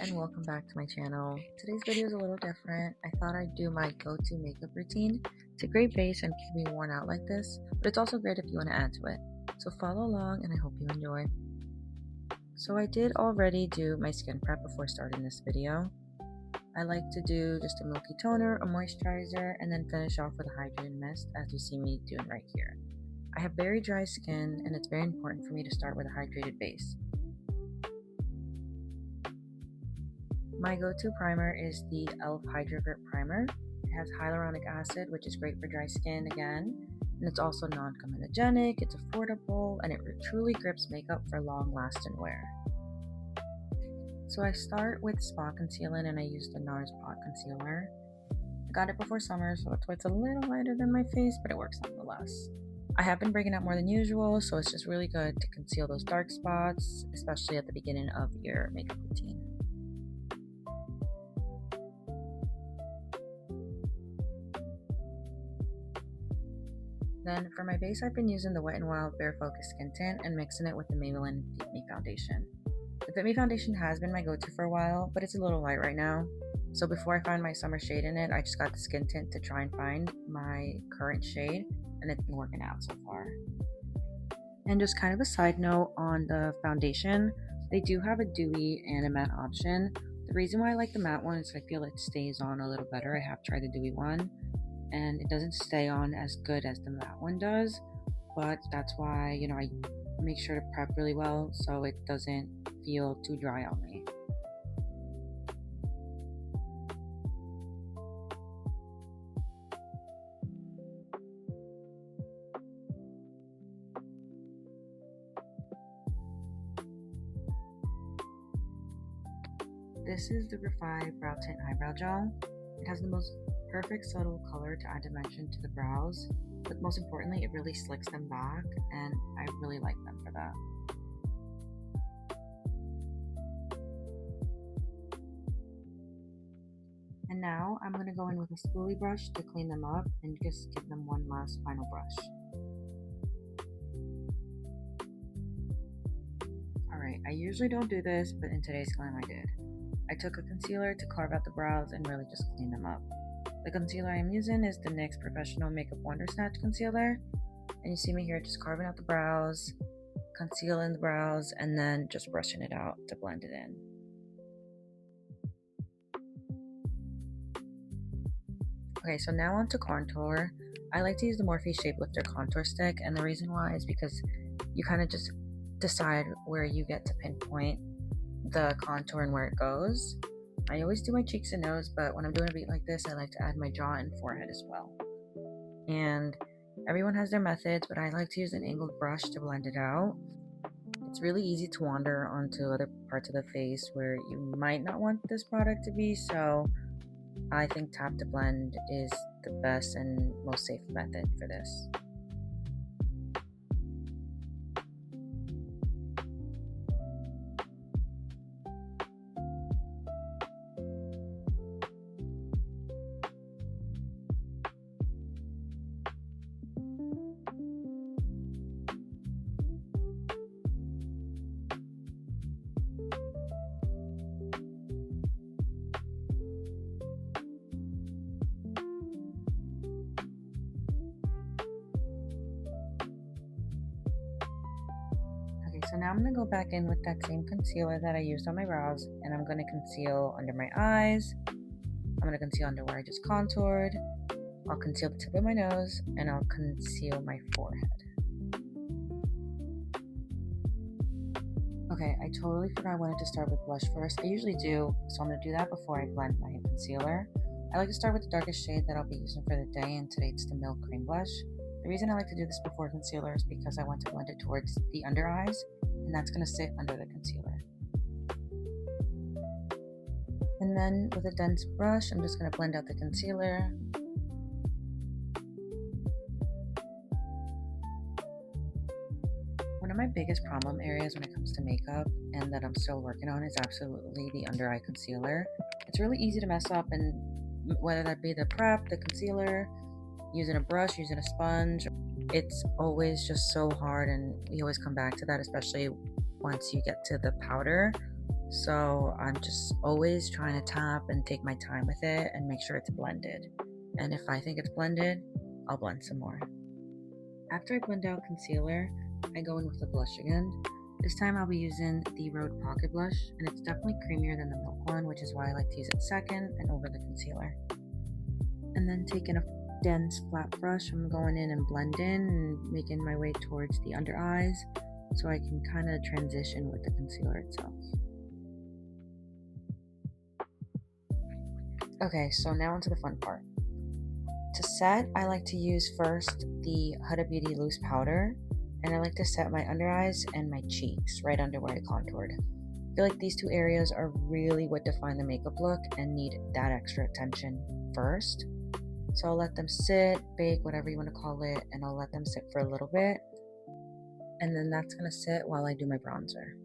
and welcome back to my channel. Today's video is a little different. I thought I'd do my go-to makeup routine. It's a great base and keep me worn out like this, but it's also great if you want to add to it. So follow along and I hope you enjoy. So I did already do my skin prep before starting this video. I like to do just a milky toner, a moisturizer, and then finish off with a hydrating mist as you see me doing right here. I have very dry skin and it's very important for me to start with a hydrated base. My go-to primer is the e.l.f. Hydra Grip Primer. It has hyaluronic acid, which is great for dry skin again, and it's also non-comedogenic, it's affordable, and it truly grips makeup for long-lasting wear. So I start with spot concealant and I use the NARS Pot Concealer. I got it before summer, so that's why it's a little lighter than my face, but it works nonetheless. I have been breaking out more than usual, so it's just really good to conceal those dark spots, especially at the beginning of your makeup routine. Then for my base, I've been using the Wet n Wild Bare Focus Skin Tint and mixing it with the Maybelline Fit Me Foundation. The Fit Me Foundation has been my go-to for a while, but it's a little light right now. So before I find my summer shade in it, I just got the skin tint to try and find my current shade, and it's been working out so far. And just kind of a side note on the foundation, they do have a dewy and a matte option. The reason why I like the matte one is I feel it stays on a little better. I have tried the dewy one, and it doesn't stay on as good as the matte one does, but that's why, I make sure to prep really well so it doesn't feel too dry on me. This is the Refi Brow Tint Eyebrow Gel. It has the most perfect subtle color to add dimension to the brows, but most importantly, it really slicks them back, and I really like them for that. And now I'm going to go in with a spoolie brush to clean them up and just give them one last final brush. Alright, I usually don't do this, but in today's glam I did. I took a concealer to carve out the brows and really just clean them up. The concealer I'm using is the NYX Professional Makeup Wonder Snatch Concealer. And you see me here just carving out the brows, concealing the brows, and then just brushing it out to blend it in. Okay, so now on to contour. I like to use the Morphe Shapelifter Contour Stick, and the reason why is because you kind of just decide where you get to pinpoint the contour and where it goes. I always do my cheeks and nose, but when I'm doing a beat like this, I like to add my jaw and forehead as well. And everyone has their methods, but I like to use an angled brush to blend it out. It's really easy to wander onto other parts of the face where you might not want this product to be, so I think tap to blend is the best and most safe method for this. So now I'm going to go back in with that same concealer that I used on my brows, and I'm going to conceal under my eyes. I'm going to conceal under where I just contoured. I'll conceal the tip of my nose, and I'll conceal my forehead. Okay, I totally forgot I wanted to start with blush first. I usually do, so I'm going to do that before I blend my concealer. I like to start with the darkest shade that I'll be using for the day, and today it's the Milk Cream Blush. The reason I like to do this before concealer is because I want to blend it towards the under eyes, and that's going to sit under the concealer. And then with a dense brush, I'm just going to blend out the concealer. One of my biggest problem areas when it comes to makeup, and that I'm still working on, is absolutely the under eye concealer. It's really easy to mess up, and whether that be the prep, the concealer, using a brush, using a sponge, it's always just so hard, and we always come back to that, especially once you get to the powder. So I'm just always trying to tap and take my time with it and make sure it's blended. And if I think it's blended, I'll blend some more. After I blend out concealer, I go in with the blush again. This time I'll be using the Rhode Pocket Blush, and it's definitely creamier than the Milk one, which is why I like to use it second and over the concealer. And then taking a dense flat brush, I'm going in and blending and making my way towards the under eyes so I can kind of transition with the concealer itself. Okay, so now onto the fun part. To set, I like to use first the Huda Beauty loose powder, and I like to set my under eyes and my cheeks right under where I contoured. I feel like these two areas are really what define the makeup look and need that extra attention first. So I'll let them sit, bake, whatever you want to call it, and I'll let them sit for a little bit. And then that's going to sit while I do my bronzer.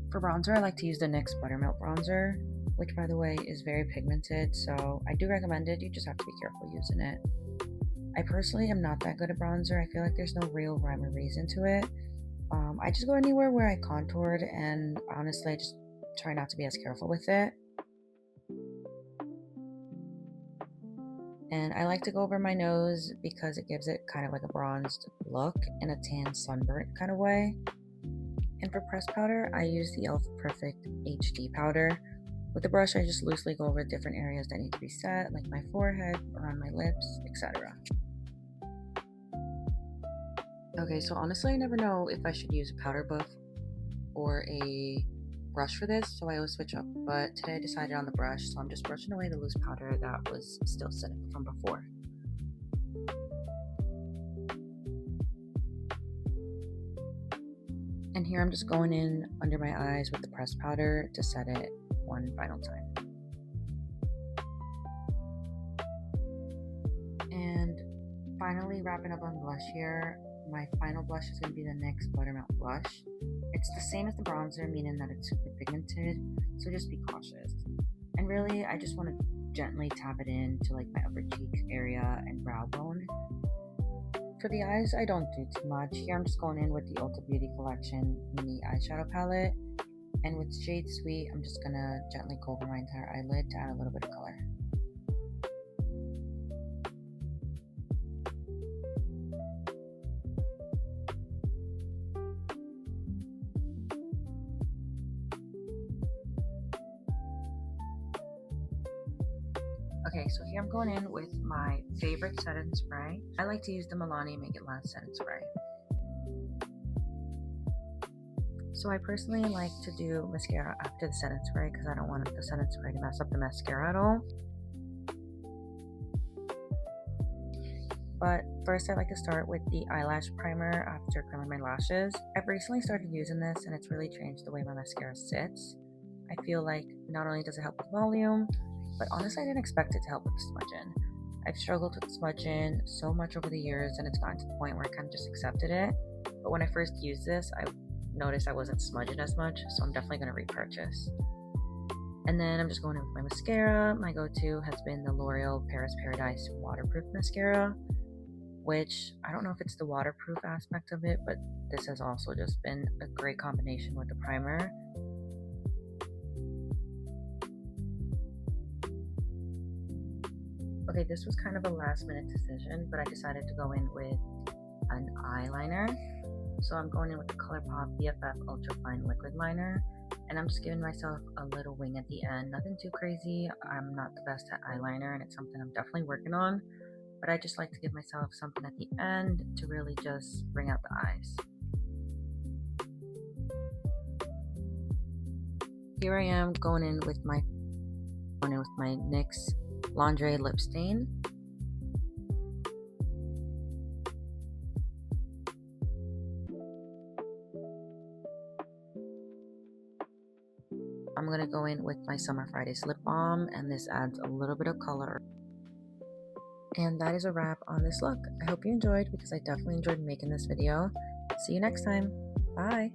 For bronzer, I like to use the NYX Buttermilk bronzer, which by the way is very pigmented, so I do recommend it. You just have to be careful using it. I personally am not that good at bronzer. I feel like there's no real rhyme or reason to it. I just go anywhere where I contoured, and honestly, I just try not to be as careful with it. And I like to go over my nose because it gives it kind of like a bronzed look in a tan sunburnt kind of way. And for pressed powder, I use the e.l.f. Perfect HD powder. With the brush, I just loosely go over different areas that need to be set, like my forehead, around my lips, etc. Okay, so honestly, I never know if I should use a powder buff or a brush for this, so I always switch up. But today I decided on the brush, so I'm just brushing away the loose powder that was still sitting from before. And here I'm just going in under my eyes with the pressed powder to set it one final time. And finally, wrapping up on blush here, my final blush is going to be the NYX Buttermilk blush. It's the same as the bronzer, meaning that it's super pigmented, so just be cautious. And really, I just want to gently tap it into like my upper cheek area and brow bone. For the eyes, I don't do too much. Here I'm just going in with the Ulta Beauty Collection mini eyeshadow palette. And with Shade Sweet, I'm just going to gently go over my entire eyelid to add a little bit of color. Okay, so here I'm going in with my favorite setting spray. I like to use the Milani Make It Last setting spray. So I personally like to do mascara after the setting spray because I don't want the setting spray to mess up the mascara at all. But first I like to start with the eyelash primer after curling my lashes. I've recently started using this and it's really changed the way my mascara sits. I feel like not only does it help with volume, but honestly I didn't expect it to help with smudging. I've struggled with smudging so much over the years and it's gotten to the point where I kind of just accepted it. But when I first used this, I noticed I wasn't smudging as much, so I'm definitely going to repurchase. And then I'm just going in with my mascara. My go-to has been the L'Oreal Paris Paradise Waterproof Mascara, which I don't know if it's the waterproof aspect of it, but this has also just been a great combination with the primer. Okay, this was kind of a last minute decision, but I decided to go in with an eyeliner. So I'm going in with the ColourPop BFF Ultra Fine Liquid Liner, and I'm just giving myself a little wing at the end. Nothing too crazy. I'm not the best at eyeliner, and it's something I'm definitely working on, but I just like to give myself something at the end to really just bring out the eyes. Here I am going in with my NYX Laundry Lip Stain. I'm going to go in with my Summer Fridays lip balm, and this adds a little bit of color. And that is a wrap on this look. I hope you enjoyed because I definitely enjoyed making this video. See you next time. Bye!